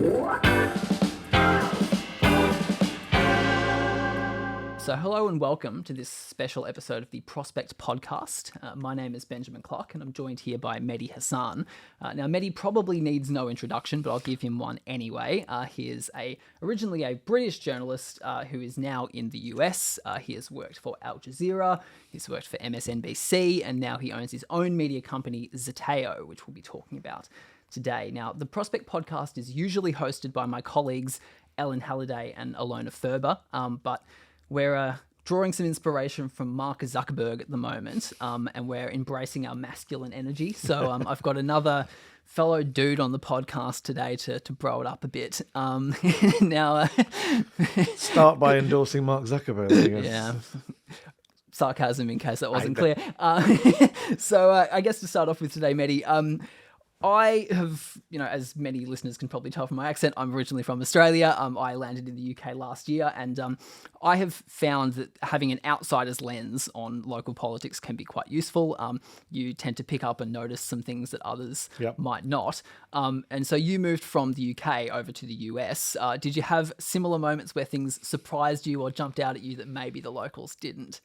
So hello and welcome to this special episode of the Prospect Podcast. My name is Benjamin Clark and I'm joined here by Mehdi Hasan. Now Mehdi probably needs no introduction, but I'll give him one anyway. He is originally a British journalist who is now in the US. He has worked for Al Jazeera, he's worked for MSNBC, and now he owns his own media company, Zeteo, which we'll be talking about today. Now, the Prospect Podcast is usually hosted by my colleagues Ellen Halliday and Alona Thurber, but we're drawing some inspiration from Mark Zuckerberg at the moment, and we're embracing our masculine energy. So I've got another fellow dude on the podcast today to bro it up a bit. Now, start by endorsing Mark Zuckerberg. I guess. Yeah. Sarcasm in case that wasn't clear. So I guess to start off with today, Mehdi, I have, as many listeners can probably tell from my accent, I'm originally from Australia. I landed in the UK last year, and I have found that having an outsider's lens on local politics can be quite useful. You tend to pick up and notice some things that others might not. And so you moved from the UK over to the US. Did you have similar moments where things surprised you or jumped out at you that maybe the locals didn't?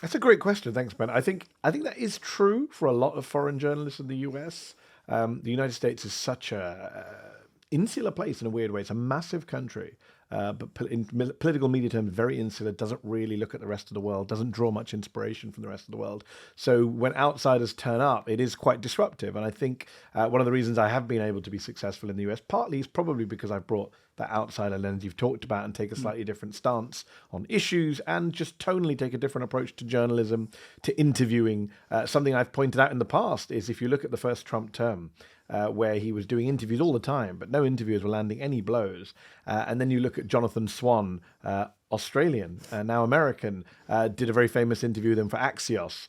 That's a great question. Thanks, Ben. I think that is true for a lot of foreign journalists in the US. The United States is such a insular place in a weird way. It's a massive country, but in political media terms, very insular, doesn't really look at the rest of the world, doesn't draw much inspiration from the rest of the world. So when outsiders turn up, it is quite disruptive. And I think one of the reasons I have been able to be successful in the US, partly is probably because I've brought that outsider lens you've talked about and take a slightly different stance on issues and just tonally take a different approach to journalism, to interviewing. Something I've pointed out in the past is if you look at the first Trump term, where he was doing interviews all the time, but no interviewers were landing any blows. And then you look at Jonathan Swan, Australian, now American, did a very famous interview with him for Axios,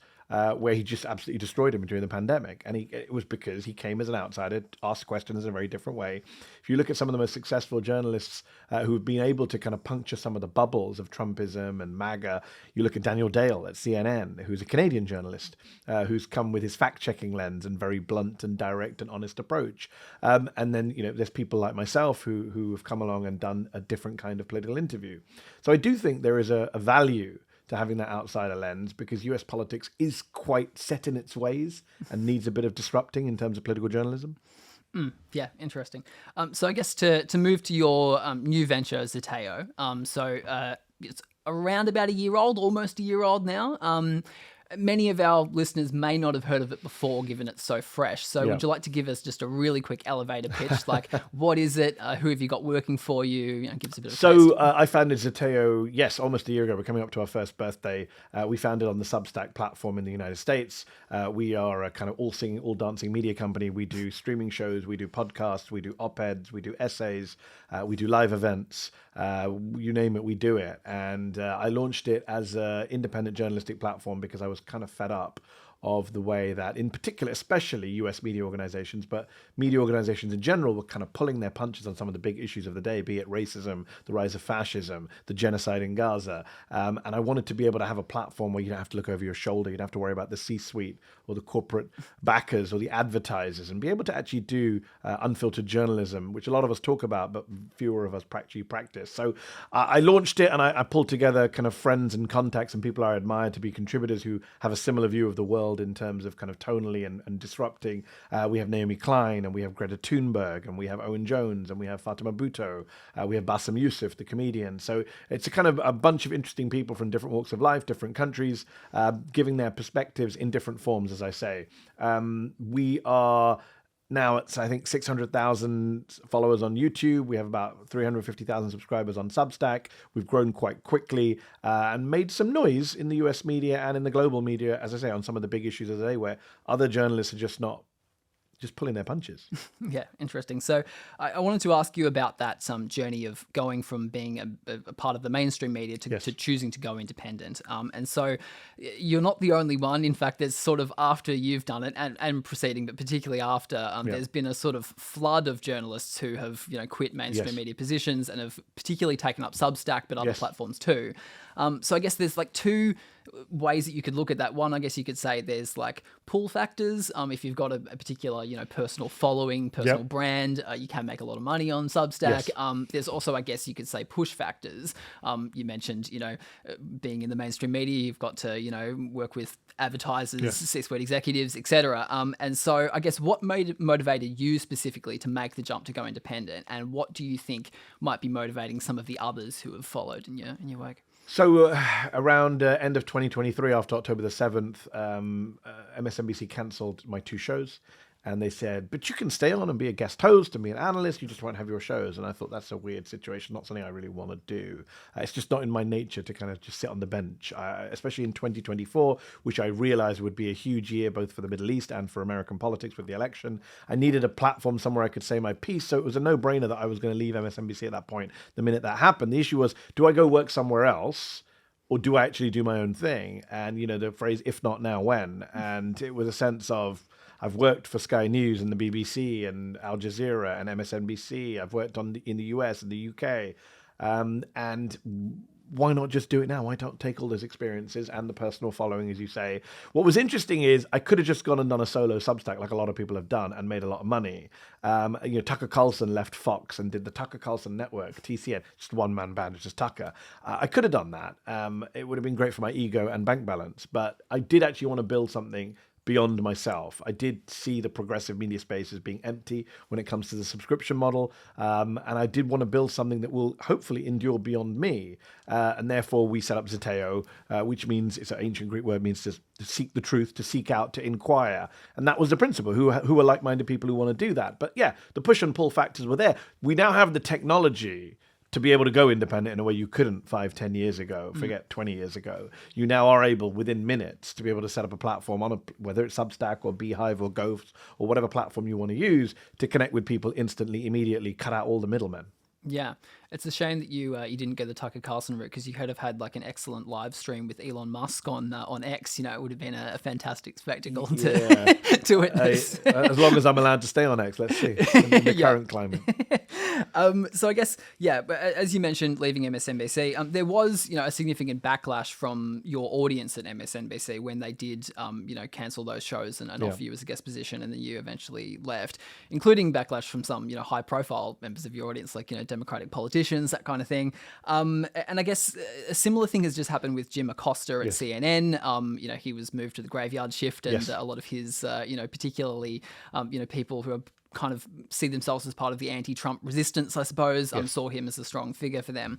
where he just absolutely destroyed him during the pandemic. And it was because he came as an outsider, asked questions in a very different way. If you look at some of the most successful journalists who have been able to kind of puncture some of the bubbles of Trumpism and MAGA, you look at Daniel Dale at CNN, who's a Canadian journalist, who's come with his fact-checking lens and very blunt and direct and honest approach. And then, there's people like myself who have come along and done a different kind of political interview. So I do think there is a value to having that outsider lens, because US politics is quite set in its ways and needs a bit of disrupting in terms of political journalism. Yeah, interesting. So I guess to move to your new venture, Zeteo, it's around about a year old, almost a year old now. Many of our listeners may not have heard of it before, given it's so fresh. So would you like to give us just a really quick elevator pitch? Like, what is it? Who have you got working for you? Give us a bit of a taste. I founded Zeteo, almost a year ago. We're coming up to our first birthday. We founded on the Substack platform in the United States. We are a kind of all-singing, all-dancing media company. We do streaming shows, we do podcasts, we do op-eds, we do essays, we do live events. You name it, we do it. And I launched it as an independent journalistic platform because I was kind of fed up of the way that, in particular, especially US media organizations, but media organizations in general, were kind of pulling their punches on some of the big issues of the day, be it racism, the rise of fascism, the genocide in Gaza. And I wanted to be able to have a platform where you don't have to look over your shoulder, you don't have to worry about the C-suite or the corporate backers or the advertisers, and be able to actually do unfiltered journalism, which a lot of us talk about, but fewer of us actually practice. So I launched it, and I pulled together kind of friends and contacts and people I admire to be contributors who have a similar view of the world in terms of kind of tonally and disrupting. We have Naomi Klein, and we have Greta Thunberg, and we have Owen Jones, and we have Fatima Bhutto, we have Bassem Youssef, the comedian. So it's a kind of a bunch of interesting people from different walks of life, different countries, giving their perspectives in different forms, as I say. We are now at, I think, 600,000 followers on YouTube. We have about 350,000 subscribers on Substack. We've grown quite quickly and made some noise in the US media and in the global media, as I say, on some of the big issues of the day where other journalists are just pulling their punches. Yeah, interesting. So I wanted to ask you about that journey of going from being a part of the mainstream media to choosing to go independent. And so you're not the only one. In fact, there's sort of, after you've done it and proceeding, but particularly after, there's been a sort of flood of journalists who have quit mainstream media positions and have particularly taken up Substack, but other platforms too. So I guess there's like two ways that you could look at that. One, I guess you could say there's like pull factors. If you've got a particular, personal following, personal brand. You can make a lot of money on Substack. Yes. There's also, I guess you could say, push factors. You mentioned, being in the mainstream media, you've got to, work with advertisers, C-suite executives, etc. And so I guess what motivated you specifically to make the jump to go independent, and what do you think might be motivating some of the others who have followed in your wake? So around end of 2023, after October the 7th, MSNBC cancelled my 2 shows. And they said, but you can stay on and be a guest host and be an analyst. You just won't have your shows. And I thought, that's a weird situation, not something I really want to do. It's just not in my nature to kind of just sit on the bench, especially in 2024, which I realized would be a huge year, both for the Middle East and for American politics with the election. I needed a platform somewhere I could say my piece. So it was a no-brainer that I was going to leave MSNBC at that point. The minute that happened, the issue was, do I go work somewhere else? Or do I actually do my own thing? And, the phrase, if not now, when? And it was a sense of, I've worked for Sky News and the BBC and Al Jazeera and MSNBC. I've worked in the US and the UK. And why not just do it now? Why don't take all those experiences and the personal following, as you say? What was interesting is I could have just gone and done a solo Substack like a lot of people have done and made a lot of money. Tucker Carlson left Fox and did the Tucker Carlson Network, TCN, just one-man band, it's just Tucker. I could have done that. It would have been great for my ego and bank balance, but I did actually want to build something beyond myself. I did see the progressive media space as being empty when it comes to the subscription model. And I did want to build something that will hopefully endure beyond me. And therefore we set up Zeteo, which means, it's an ancient Greek word, means to seek the truth, to seek out, to inquire. And that was the principle, who are like-minded people who want to do that. But yeah, the push and pull factors were there. We now have the technology to be able to go independent in a way you couldn't 5-10 years ago, forget 20 years ago. You now are able, within minutes, to be able to set up a platform on whether it's Substack or Beehive or Ghost or whatever platform you want to use, to connect with people instantly, immediately, cut out all the middlemen. Yeah, it's a shame that you didn't go the Tucker Carlson route, because you could have had like an excellent live stream with Elon Musk on X. It would have been a fantastic spectacle to witness. As long as I'm allowed to stay on X, let's see, in the current climate. So I guess, but as you mentioned, leaving MSNBC, there was, a significant backlash from your audience at MSNBC when they did, cancel those shows and offer you as a guest position, and then you eventually left, including backlash from some, high-profile members of your audience, like, Democratic politicians, that kind of thing. And I guess a similar thing has just happened with Jim Acosta at CNN. He was moved to the graveyard shift, and a lot of his, particularly, people who are kind of see themselves as part of the anti-Trump resistance, I suppose, saw him as a strong figure for them.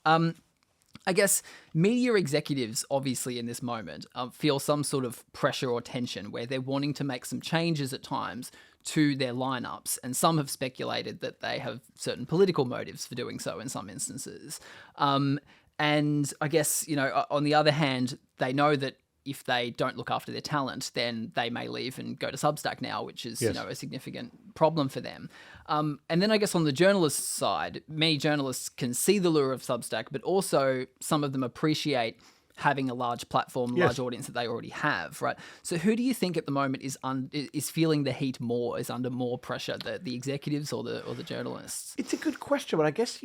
I guess media executives, obviously, in this moment, feel some sort of pressure or tension where they're wanting to make some changes at times to their lineups, and some have speculated that they have certain political motives for doing so in some instances. And I guess, on the other hand, they know that if they don't look after their talent, then they may leave and go to Substack now, which is, a significant problem for them. And then I guess on the journalist side, many journalists can see the lure of Substack, but also some of them appreciate having a large platform, large audience that they already have, right? So who do you think at the moment is feeling the heat more, is under more pressure, the executives or the journalists? It's a good question, but I guess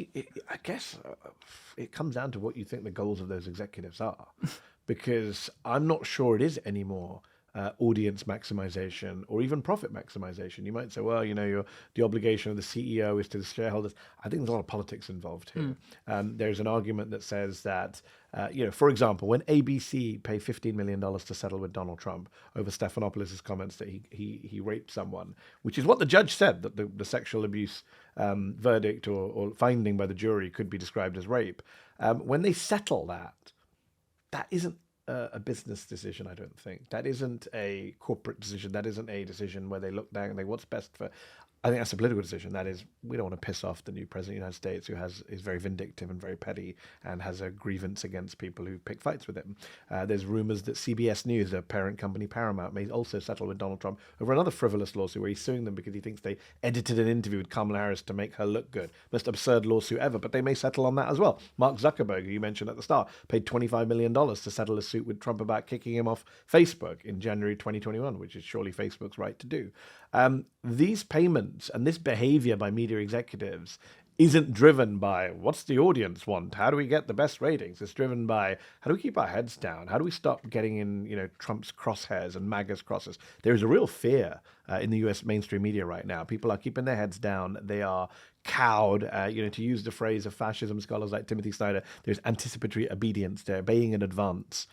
it comes down to what you think the goals of those executives are, because I'm not sure it is anymore. Audience maximization or even profit maximization. You might say, well, the obligation of the CEO is to the shareholders. I think there's a lot of politics involved here. There's an argument that says that, for example, when ABC paid $15 million to settle with Donald Trump over Stephanopoulos' comments that he raped someone, which is what the judge said, that the sexual abuse verdict or finding by the jury could be described as rape. When they settle that isn't a business decision, I don't think. That isn't a corporate decision. That isn't a decision where they look down and think, what's best for... I think that's a political decision. That is, we don't want to piss off the new president of the United States, who is very vindictive and very petty and has a grievance against people who pick fights with him. There's rumors that CBS News, their parent company Paramount, may also settle with Donald Trump over another frivolous lawsuit where he's suing them because he thinks they edited an interview with Kamala Harris to make her look good. Most absurd lawsuit ever, but they may settle on that as well. Mark Zuckerberg, who you mentioned at the start, paid $25 million to settle a suit with Trump about kicking him off Facebook in January 2021, which is surely Facebook's right to do. These payments and this behavior by media executives isn't driven by what's the audience want? How do we get the best ratings? It's driven by how do we keep our heads down? How do we stop getting in, Trump's crosshairs and MAGA's crosses? There is a real fear in the US mainstream media right now. People are keeping their heads down. They are cowed, to use the phrase of fascism scholars like Timothy Snyder, there's anticipatory obedience. They're obeying in advance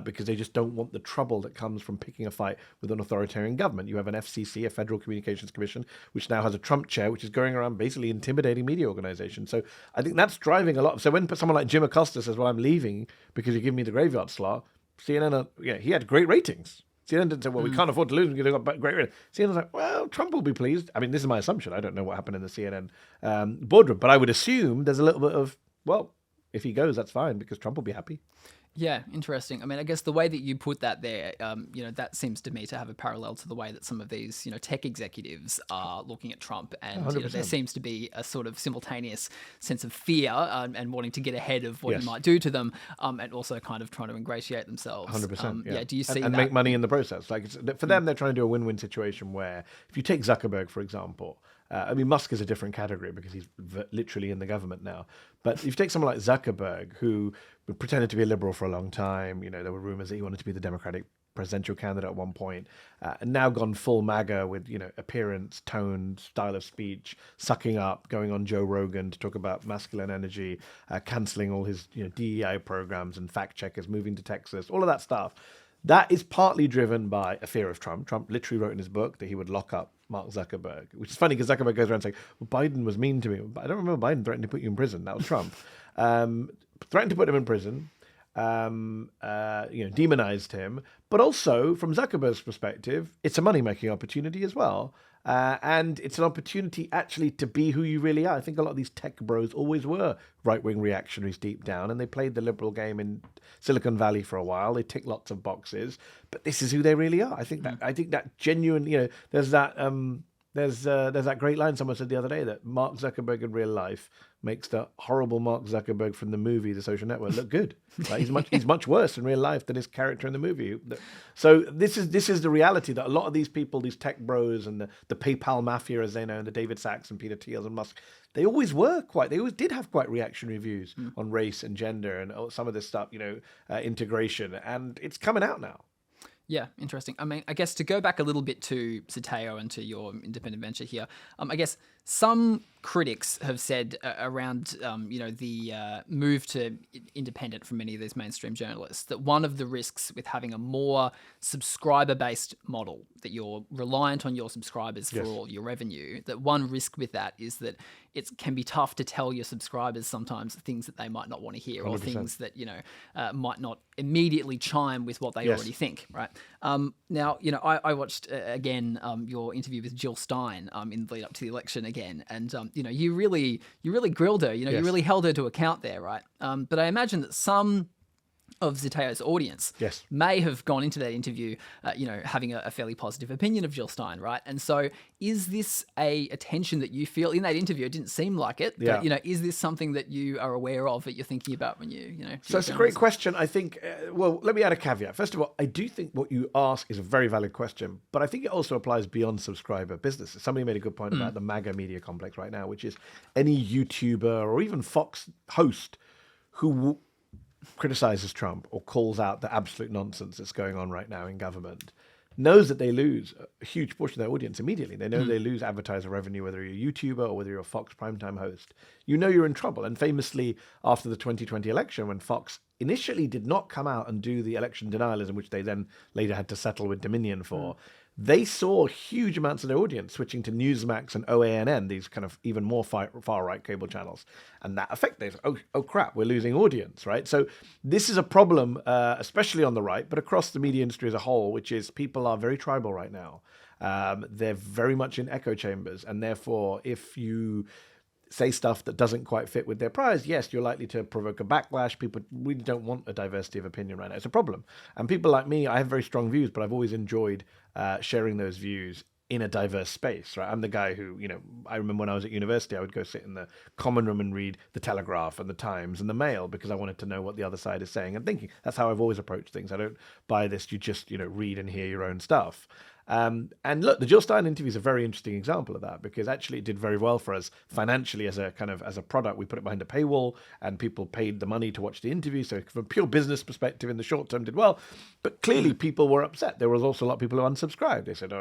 because they just don't want the trouble that comes from picking a fight with an authoritarian government. You have an FCC, a Federal Communications Commission, which now has a Trump chair, which is going around basically intimidating media organizations. So I think that's driving a lot. So when someone like Jim Acosta says, well, I'm leaving because you give me the graveyard slot, CNN, he had great ratings. CNN didn't say, well, we can't afford to lose because they've got great ratings. CNN's like, well, Trump will be pleased. I mean, this is my assumption. I don't know what happened in the CNN boardroom, but I would assume there's a little bit of, well, if he goes, that's fine because Trump will be happy. Yeah, interesting. I mean, I guess the way that you put that there, that seems to me to have a parallel to the way that some of these, tech executives are looking at Trump. And there seems to be a sort of simultaneous sense of fear and wanting to get ahead of what he might do to them, and also kind of trying to ingratiate themselves. 100%. Yeah. Do you see and that? make money in the process? Like for them, they're trying to do a win-win situation where if you take Zuckerberg, for example, Musk is a different category because he's literally in the government now. But if you take someone like Zuckerberg, who pretended to be a liberal for a long time, there were rumors that he wanted to be the Democratic presidential candidate at one point, and now gone full MAGA with, appearance, tone, style of speech, sucking up, going on Joe Rogan to talk about masculine energy, canceling all his, DEI programs and fact checkers, moving to Texas, all of that stuff. That is partly driven by a fear of Trump. Trump literally wrote in his book that he would lock up Mark Zuckerberg, which is funny because Zuckerberg goes around saying, well, Biden was mean to me. I don't remember Biden threatening to put you in prison. That was Trump. Threatened to put him in prison, demonized him. But also, from Zuckerberg's perspective, it's a money-making opportunity as well. And it's an opportunity actually to be who you really are. I think a lot of these tech bros always were right-wing reactionaries deep down, and they played the liberal game in Silicon Valley for a while. They tick lots of boxes, but this is who they really are. I think that genuine, there's that great line someone said the other day that Mark Zuckerberg in real life makes the horrible Mark Zuckerberg from the movie The Social Network look good. Like he's much worse in real life than his character in the movie. So this is the reality that a lot of these people, these tech bros and the PayPal mafia, as they know, and the David Sacks and Peter Thiels and Musk, they always did have quite reactionary views on race and gender and some of this stuff, integration, and it's coming out now. Yeah, interesting. I mean, I guess to go back a little bit to Zeteo and to your independent venture here, I guess some critics have said around, the move to independent from many of these mainstream journalists, that one of the risks with having a more subscriber-based model, that you're reliant on your subscribers for all your revenue, that one risk with that is that it can be tough to tell your subscribers sometimes things that they might not want to hear 100%. Or things that, might not immediately chime with what they already think, right? Now, I watched, again, your interview with Jill Stein in the lead up to the election again, and you really grilled her. You really held her to account there, right? But I imagine that some of Zeteo's audience may have gone into that interview, having a fairly positive opinion of Jill Stein, right? And so is this a tension that you feel in that interview? It didn't seem like it, but, is this something that you are aware of, that you're thinking about when So it's a great question. I think, let me add a caveat. First of all, I do think what you ask is a very valid question, but I think it also applies beyond subscriber businesses. Somebody made a good point about the MAGA media complex right now, which is any YouTuber or even Fox host who criticises Trump or calls out the absolute nonsense that's going on right now in government knows that they lose a huge portion of their audience immediately. They know they lose advertiser revenue, whether you're a YouTuber or whether you're a Fox primetime host. You're in trouble. And famously, after the 2020 election, when Fox initially did not come out and do the election denialism, which they then later had to settle with Dominion for, they saw huge amounts of their audience switching to Newsmax and OANN, these kind of even more far-right cable channels. And that affected, oh crap, we're losing audience, right? So this is a problem, especially on the right, but across the media industry as a whole, which is people are very tribal right now. They're very much in echo chambers. And therefore, if you say stuff that doesn't quite fit with their priors, yes, you're likely to provoke a backlash. People really don't want a diversity of opinion right now. It's a problem. And people like me, I have very strong views, but I've always enjoyed sharing those views in a diverse space, right? I'm the guy who, I remember when I was at university, I would go sit in the common room and read the Telegraph and the Times and the Mail because I wanted to know what the other side is saying and thinking. That's how I've always approached things. I don't buy this, you just, read and hear your own stuff. And look, the Jill Stein interview is a very interesting example of that, because actually it did very well for us financially as a product. We put it behind a paywall and people paid the money to watch the interview. So from a pure business perspective, in the short term, did well. But clearly people were upset. There was also a lot of people who unsubscribed. They said,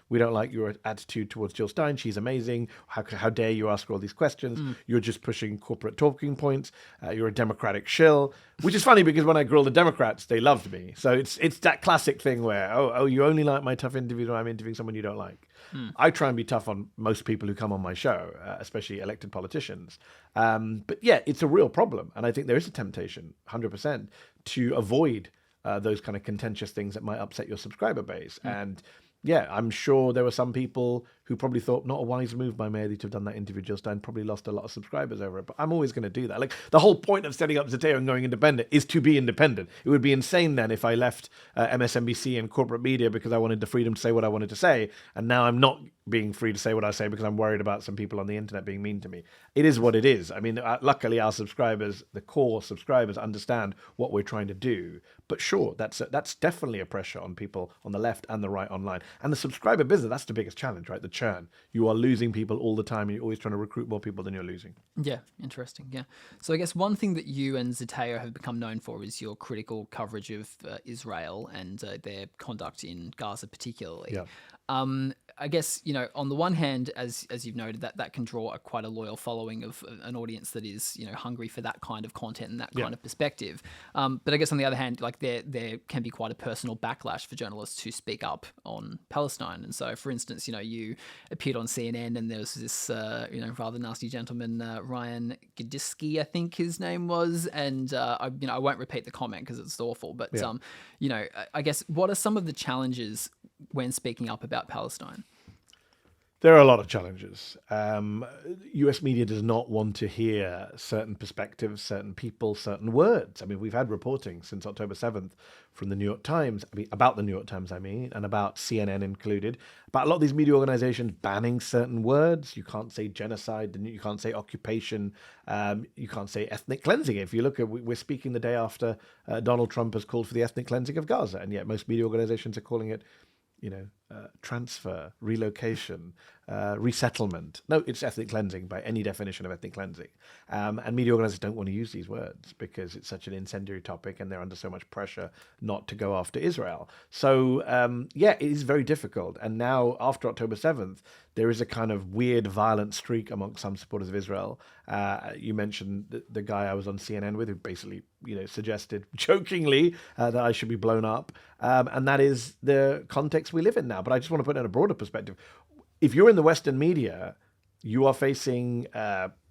we don't like your attitude towards Jill Stein. She's amazing. How dare you ask her all these questions? You're just pushing corporate talking points. You're a Democratic shill. Which is funny, because when I grilled the Democrats, they loved me. So it's that classic thing where, you only like my tough interviews when I'm interviewing someone you don't like. I try and be tough on most people who come on my show, especially elected politicians. But yeah, it's a real problem. And I think there is a temptation, 100%, to avoid those kind of contentious things that might upset your subscriber base. And yeah, I'm sure there were some people who probably thought not a wise move by Mehdi to have done that interview just and probably lost a lot of subscribers over it. But I'm always going to do that. Like, the whole point of setting up Zeteo and going independent is to be independent. It would be insane then if I left MSNBC and corporate media because I wanted the freedom to say what I wanted to say, and now I'm not being free to say what I say because I'm worried about some people on the internet being mean to me. It is what it is. I mean, luckily our subscribers, the core subscribers, understand what we're trying to do. But sure, that's definitely a pressure on people on the left and the right online. And the subscriber business, that's the biggest challenge, right? The churn. You are losing people all the time, and you're always trying to recruit more people than you're losing. Yeah, interesting. Yeah. So I guess one thing that you and Zateo have become known for is your critical coverage of Israel and their conduct in Gaza particularly. Yeah. I guess, on the one hand, as you've noted, that can draw quite a loyal following of an audience that is, hungry for that kind of content and that kind of perspective. But I guess on the other hand, like there can be quite a personal backlash for journalists who speak up on Palestine. And so, for instance, you appeared on CNN and there was this, rather nasty gentleman, Ryan Gish, I think his name was. And, I won't repeat the comment because it's awful. But, I guess what are some of the challenges when speaking up about Palestine? There are a lot of challenges. US media does not want to hear certain perspectives, certain people, certain words. I mean, we've had reporting since October 7th from the New York Times, about the New York Times, and about CNN included, about a lot of these media organizations banning certain words. You can't say genocide, you can't say occupation, you can't say ethnic cleansing. If you look at, we're speaking the day after Donald Trump has called for the ethnic cleansing of Gaza, and yet most media organizations are calling it transfer, relocation, resettlement. No, it's ethnic cleansing by any definition of ethnic cleansing. And media organizers don't want to use these words because it's such an incendiary topic and they're under so much pressure not to go after Israel. So, it is very difficult. And now, after October 7th, there is a kind of weird, violent streak amongst some supporters of Israel. You mentioned the guy I was on CNN with who basically, suggested jokingly that I should be blown up. And that is the context we live in now. But I just want to put it in a broader perspective. If you're in the Western media, you are facing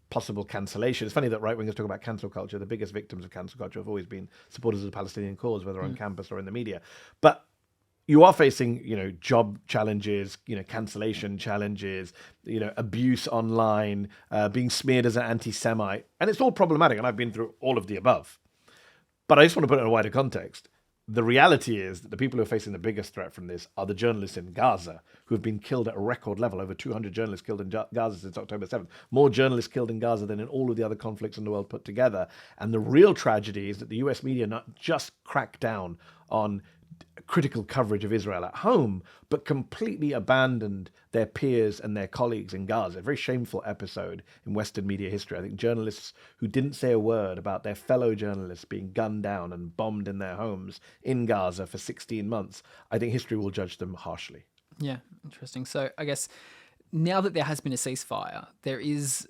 possible cancellation. It's funny that right-wingers talk about cancel culture. The biggest victims of cancel culture have always been supporters of the Palestinian cause, whether on campus or in the media. But you are facing, job challenges, cancellation challenges, abuse online, being smeared as an anti-Semite. And it's all problematic. And I've been through all of the above. But I just want to put it in a wider context. The reality is that the people who are facing the biggest threat from this are the journalists in Gaza, who have been killed at a record level. Over 200 journalists killed in Gaza since October 7th. More journalists killed in Gaza than in all of the other conflicts in the world put together. And the real tragedy is that the US media not just cracked down on critical coverage of Israel at home, but completely abandoned their peers and their colleagues in Gaza. A very shameful episode in Western media history. I think journalists who didn't say a word about their fellow journalists being gunned down and bombed in their homes in Gaza for 16 months, I think history will judge them harshly. Yeah, interesting. So I guess now that there has been a ceasefire, there is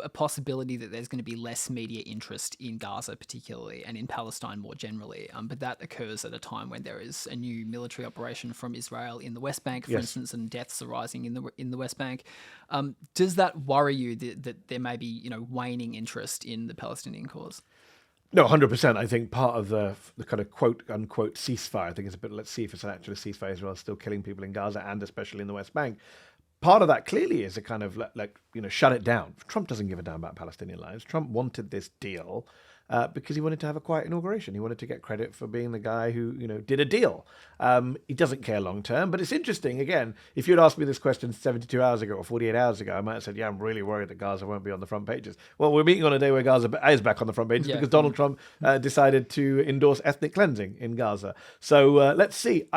a possibility that there's going to be less media interest in Gaza particularly and in Palestine more generally. But that occurs at a time when there is a new military operation from Israel in the West Bank, for instance, and deaths are rising in the West Bank. Does that worry you that there may be waning interest in the Palestinian cause? No, 100%. I think part of the kind of quote unquote ceasefire, I think it's a bit, let's see if it's an actual ceasefire. Israel is still killing people in Gaza and especially in the West Bank. Part of that clearly is a kind of shut it down. Trump doesn't give a damn about Palestinian lives. Trump wanted this deal because he wanted to have a quiet inauguration. He wanted to get credit for being the guy who, did a deal. He doesn't care long term, but it's interesting. Again, if you'd asked me this question 72 hours ago or 48 hours ago, I might have said, yeah, I'm really worried that Gaza won't be on the front pages. Well, we're meeting on a day where Gaza is back on the front pages because Donald Trump decided to endorse ethnic cleansing in Gaza. So let's see.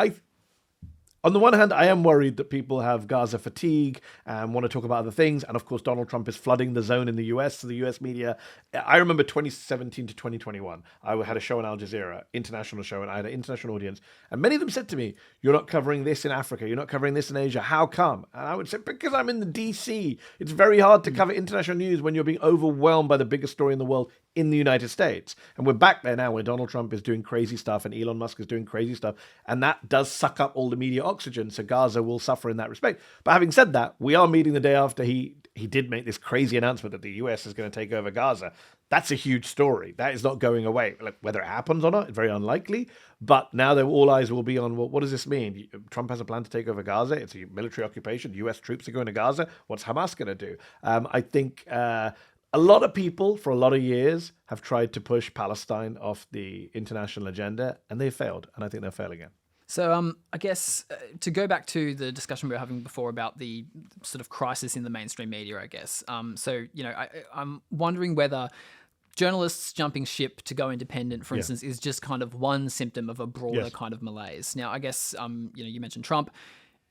on the one hand, I am worried that people have Gaza fatigue and want to talk about other things. And of course, Donald Trump is flooding the zone in the US, so the US media. I remember 2017 to 2021. I had a show on Al Jazeera, international show, and I had an international audience. And many of them said to me, "You're not covering this in Africa. You're not covering this in Asia. How come?" And I would say, because I'm in the DC. It's very hard to cover international news when you're being overwhelmed by the biggest story in the world in the United States. And we're back there now where Donald Trump is doing crazy stuff and Elon Musk is doing crazy stuff. And that does suck up all the media oxygen. So Gaza will suffer in that respect. But having said that, we are meeting the day after he did make this crazy announcement that the US is going to take over Gaza. That's a huge story. That is not going away. Like, whether it happens or not, very unlikely. But now all eyes will be on, well, what does this mean? Trump has a plan to take over Gaza. It's a military occupation. US troops are going to Gaza. What's Hamas going to do? I think a lot of people for a lot of years have tried to push Palestine off the international agenda, and they've failed. And I think they'll fail again. So I guess to go back to the discussion we were having before about the sort of crisis in the mainstream media, I guess. I'm wondering whether journalists jumping ship to go independent, for instance, is just kind of one symptom of a broader kind of malaise. Now, I guess, you mentioned Trump.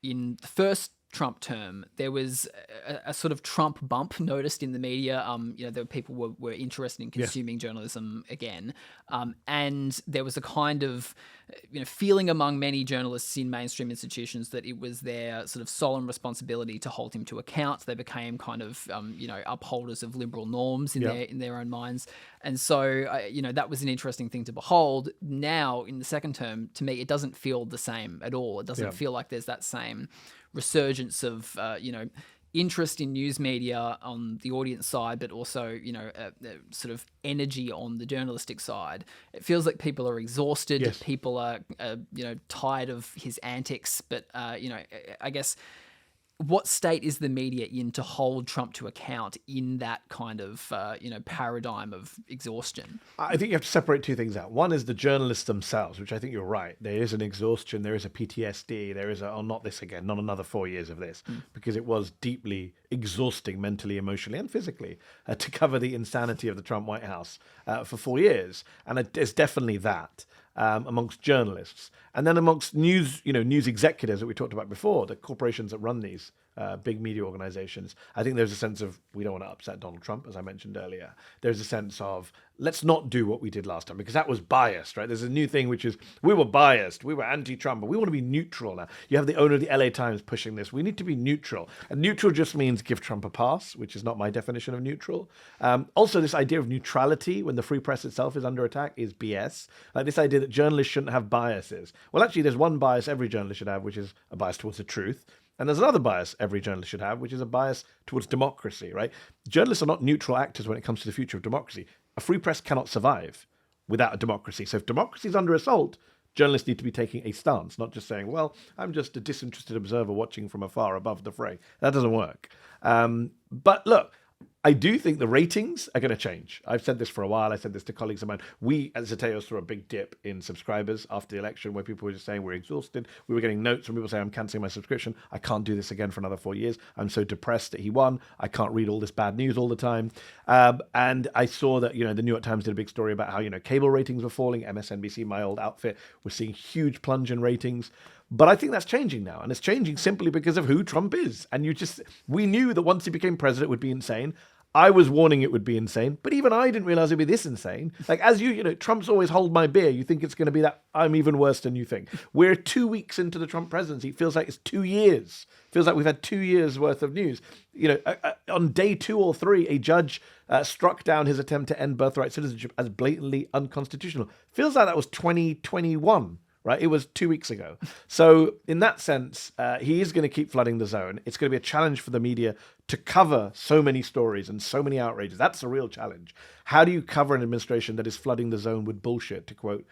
In the first Trump term, there was a sort of Trump bump noticed in the media. There were people were interested in consuming journalism again, and there was a kind of feeling among many journalists in mainstream institutions that it was their sort of solemn responsibility to hold him to account. They became kind of upholders of liberal norms in their own minds, and so that was an interesting thing to behold. Now in the second term, to me, it doesn't feel the same at all. It doesn't feel like there's that same resurgence of interest in news media on the audience side, but also sort of energy on the journalistic side. It feels like people are exhausted. Yes. People are tired of his antics. But I guess, what state is the media in to hold Trump to account in that kind of paradigm of exhaustion? I think you have to separate two things out. One is the journalists themselves, which I think you're right. There is an exhaustion, there is a PTSD, there is not this again, not another 4 years of this, because it was deeply exhausting mentally, emotionally, and physically to cover the insanity of the Trump White House for 4 years. And there's definitely that. Amongst journalists, and then amongst news executives that we talked about before, the corporations that run these big media organizations. I think there's a sense of, we don't want to upset Donald Trump, as I mentioned earlier. There's a sense of, let's not do what we did last time, because that was biased, right? There's a new thing, which is, we were biased, we were anti-Trump, but we want to be neutral now. You have the owner of the LA Times pushing this. We need to be neutral. And neutral just means give Trump a pass, which is not my definition of neutral. Also, this idea of neutrality when the free press itself is under attack is BS. Like this idea that journalists shouldn't have biases. Well, actually, there's one bias every journalist should have, which is a bias towards the truth. And there's another bias every journalist should have, which is a bias towards democracy, right? Journalists are not neutral actors when it comes to the future of democracy. A free press cannot survive without a democracy. So if democracy is under assault, journalists need to be taking a stance, not just saying, well, I'm just a disinterested observer watching from afar above the fray. That doesn't work. But look, I do think the ratings are going to change. I've said this for a while. I said this to colleagues of mine. We at Zeteo saw a big dip in subscribers after the election where people were just saying we're exhausted. We were getting notes from people saying, I'm cancelling my subscription. I can't do this again for another 4 years. I'm so depressed that he won. I can't read all this bad news all the time. And I saw that, the New York Times did a big story about how, cable ratings were falling. MSNBC, my old outfit, was seeing huge plunge in ratings. But I think that's changing now. And it's changing simply because of who Trump is. And we knew that once he became president, it would be insane. I was warning it would be insane, but even I didn't realize it'd be this insane. Like, as Trump's always hold my beer. You think it's going to be that I'm even worse than you think. We're 2 weeks into the Trump presidency. It feels like it's 2 years. Feels like we've had 2 years worth of news. On day 2 or 3, a judge struck down his attempt to end birthright citizenship as blatantly unconstitutional. Feels like that was 2021. Right, it was 2 weeks ago. So in that sense, he is going to keep flooding the zone. It's going to be a challenge for the media to cover so many stories and so many outrages. That's a real challenge. How do you cover an administration that is flooding the zone with bullshit, to quote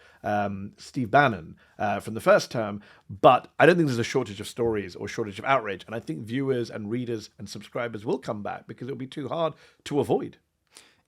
Steve Bannon from the first term? But I don't think there's a shortage of stories or shortage of outrage. And I think viewers and readers and subscribers will come back because it'll be too hard to avoid.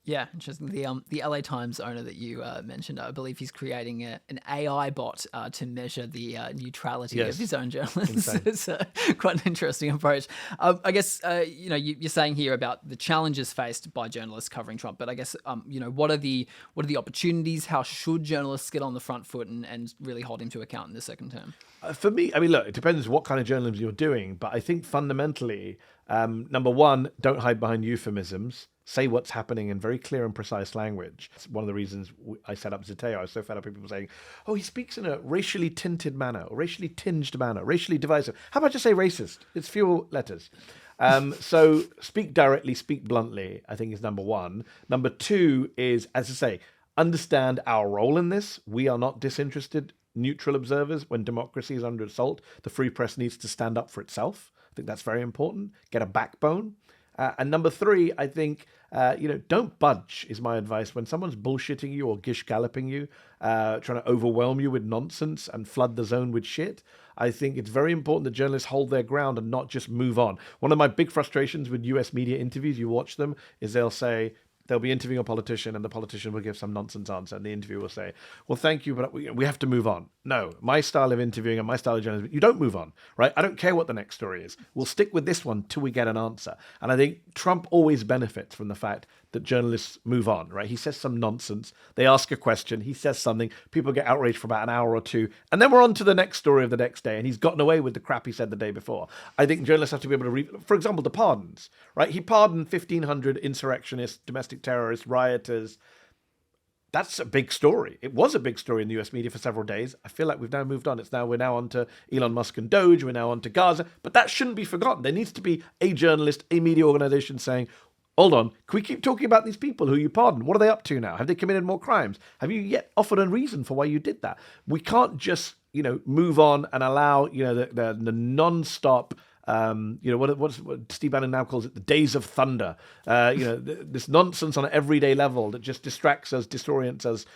Yeah, interesting. The LA Times owner that you mentioned, I believe he's creating an AI bot to measure the neutrality of his own journalists. It's quite an interesting approach. I guess you're saying here about the challenges faced by journalists covering Trump, but I guess what are the opportunities? How should journalists get on the front foot and really hold him to account in the second term? For me, I mean, look, it depends what kind of journalism you're doing, but I think fundamentally, number one, don't hide behind euphemisms. Say what's happening in very clear and precise language. It's one of the reasons I set up Zeteo. I was so fed up with people saying, oh, he speaks in a racially tinted manner, or racially tinged manner, racially divisive. How about just say racist? It's fewer letters. So speak directly, speak bluntly, I think is number one. Number two is, as I say, understand our role in this. We are not disinterested, neutral observers. When democracy is under assault, the free press needs to stand up for itself. I think that's very important. Get a backbone. And number three, I think, don't budge is my advice. When someone's bullshitting you or gish galloping you, trying to overwhelm you with nonsense and flood the zone with shit, I think it's very important that journalists hold their ground and not just move on. One of my big frustrations with US media interviews, you watch them, is they'll be interviewing a politician and the politician will give some nonsense answer and the interviewer will say, well, thank you, but we have to move on. No, my style of interviewing and my style of journalism, you don't move on, right? I don't care what the next story is. We'll stick with this one till we get an answer. And I think Trump always benefits from the fact that journalists move on, right? He says some nonsense. They ask a question. He says something. People get outraged for about an hour or two. And then we're on to the next story of the next day. And he's gotten away with the crap he said the day before. I think journalists have to be able to for example, the pardons, right? He pardoned 1,500 insurrectionists, domestic terrorists, rioters. That's a big story. It was a big story in the US media for several days. I feel like we've now moved on. We're now on to Elon Musk and Doge. We're now on to Gaza. But that shouldn't be forgotten. There needs to be a journalist, a media organization saying, hold on, can we keep talking about these people who you pardoned? What are they up to now? Have they committed more crimes? Have you yet offered a reason for why you did that? We can't just, move on and allow, the non-stop, what Steve Bannon now calls it, the days of thunder. This nonsense on an everyday level that just distracts us, disorients us,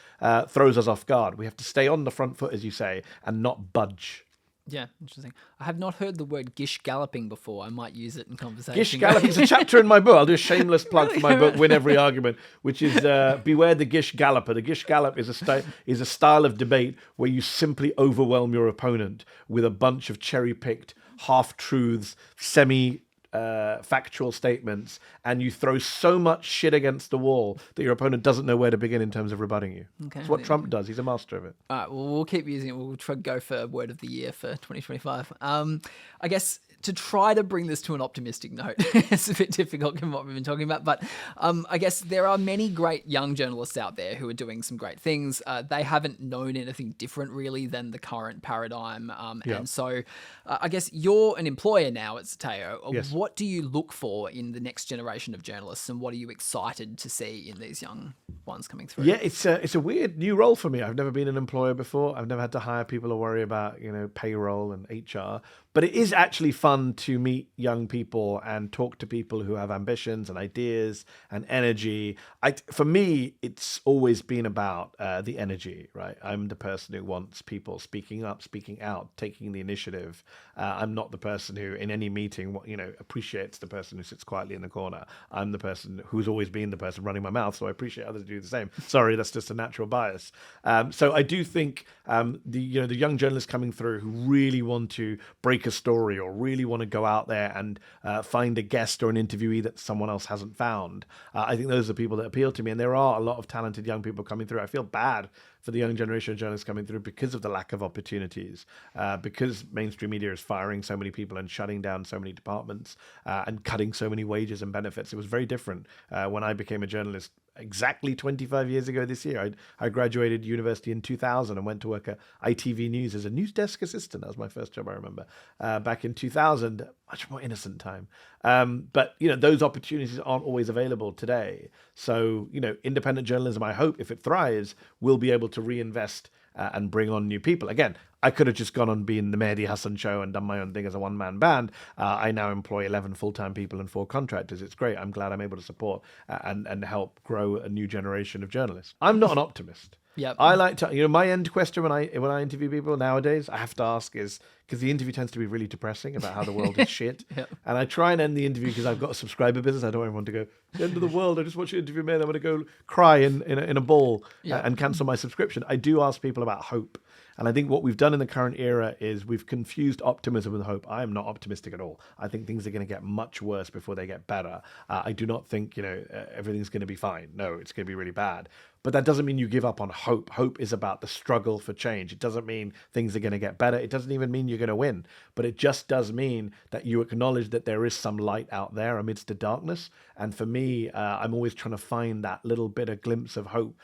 throws us off guard. We have to stay on the front foot, as you say, and not budge. Yeah, interesting. I have not heard the word Gish galloping before. I might use it in conversation. Gish galloping is a chapter in my book. I'll do a shameless plug for my book, Win Every Argument, which is Beware the Gish Galloper. The Gish Gallop is a style of debate where you simply overwhelm your opponent with a bunch of cherry-picked half-truths, factual statements, and you throw so much shit against the wall that your opponent doesn't know where to begin in terms of rebutting you. Okay. That's what Trump does. He's a master of it. All right, well, we'll keep using it. We'll try to go for word of the year for 2025. I guess to try to bring this to an optimistic note, it's a bit difficult given what we've been talking about, but I guess there are many great young journalists out there who are doing some great things. They haven't known anything different really than the current paradigm. And so I guess you're an employer now at Zateo. Yes. What do you look for in the next generation of journalists, and what are you excited to see in these young ones coming through? Yeah, it's a weird new role for me. I've never been an employer before. I've never had to hire people or worry about, payroll and HR. But it is actually fun to meet young people and talk to people who have ambitions and ideas and energy. For me, it's always been about the energy, right? I'm the person who wants people speaking up, speaking out, taking the initiative. I'm not the person who, in any meeting, appreciates the person who sits quietly in the corner. I'm the person who's always been the person running my mouth, so I appreciate others do the same. Sorry, that's just a natural bias. So I do think the young journalists coming through who really want to break a story or really want to go out there and find a guest or an interviewee that someone else hasn't found. I think those are the people that appeal to me, and there are a lot of talented young people coming through. I feel bad for the young generation of journalists coming through because of the lack of opportunities, because mainstream media is firing so many people and shutting down so many departments and cutting so many wages and benefits. It was very different when I became a journalist exactly 25 years ago this year. I graduated university in 2000 and went to work at ITV News as a news desk assistant. That was my first job, I remember. Back in 2000, much more innocent time. But, those opportunities aren't always available today. So, independent journalism, I hope, if it thrives, will be able to reinvest and bring on new people. Again, I could have just gone on being the Mehdi Hasan Show and done my own thing as a one-man band. I now employ 11 full-time people and 4 contractors. It's great. I'm glad I'm able to support and help grow a new generation of journalists. I'm not an optimist. Yep. I like to, my end question when I interview people nowadays, I have to ask is, because the interview tends to be really depressing about how the world is shit. Yep. And I try and end the interview because I've got a subscriber business. I don't want everyone to go, the end of the world, I just watched your interview, man. I'm going to go cry in a ball and cancel my subscription. I do ask people about hope. And I think what we've done in the current era is we've confused optimism with hope. I am not optimistic at all. I think things are going to get much worse before they get better. I do not think, everything's going to be fine. No, it's going to be really bad. But that doesn't mean you give up on hope. Hope is about the struggle for change. It doesn't mean things are going to get better. It doesn't even mean you're going to win. But it just does mean that you acknowledge that there is some light out there amidst the darkness. And for me, I'm always trying to find that little bit of glimpse of hope.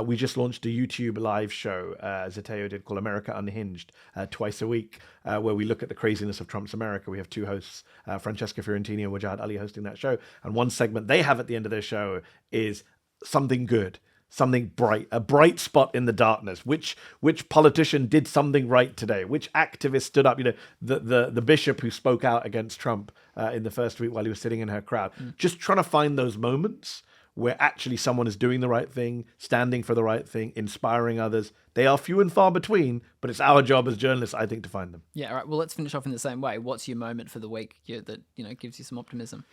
We just launched a YouTube live show, Zeteo did, called America Unhinged, twice a week, where we look at the craziness of Trump's America. We have two hosts, Francesca Fiorentini and Wajad Ali, hosting that show. And one segment they have at the end of their show is something good. Something bright, a bright spot in the darkness. Which politician did something right today? Which activist stood up? The bishop who spoke out against Trump in the first week while he was sitting in her crowd. Just trying to find those moments where actually someone is doing the right thing, standing for the right thing, inspiring others. They are few and far between, but it's our job as journalists, I think, to find them. Yeah, all right. Well, let's finish off in the same way. What's your moment for the week that gives you some optimism?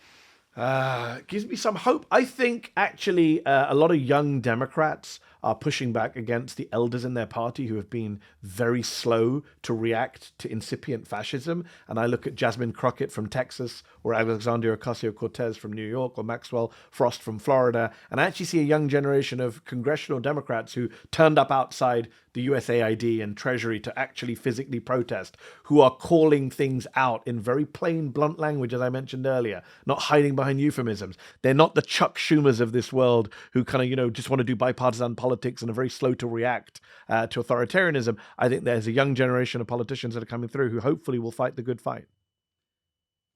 Gives me some hope. I think actually a lot of young Democrats are pushing back against the elders in their party who have been very slow to react to incipient fascism. And I look at Jasmine Crockett from Texas, or Alexandria Ocasio-Cortez from New York, or Maxwell Frost from Florida. And I actually see a young generation of congressional Democrats who turned up outside the USAID and Treasury to actually physically protest, who are calling things out in very plain, blunt language, as I mentioned earlier, not hiding behind euphemisms. They're not the Chuck Schumers of this world who kind of, just want to do bipartisan politics and are very slow to react to authoritarianism. I think there's a young generation of politicians that are coming through who hopefully will fight the good fight.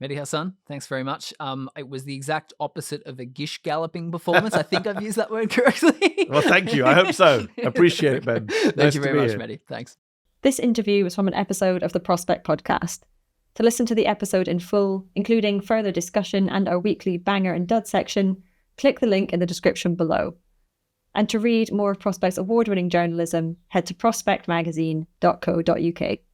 Mehdi Hasan, thanks very much. It was the exact opposite of a Gish galloping performance. I think I've used that word correctly. Well, thank you. I hope so. Appreciate it, Ben. Thank you very much, Mehdi. Thanks. This interview was from an episode of the Prospect podcast. To listen to the episode in full, including further discussion and our weekly banger and dud section, click the link in the description below. And to read more of Prospect's award-winning journalism, head to prospectmagazine.co.uk.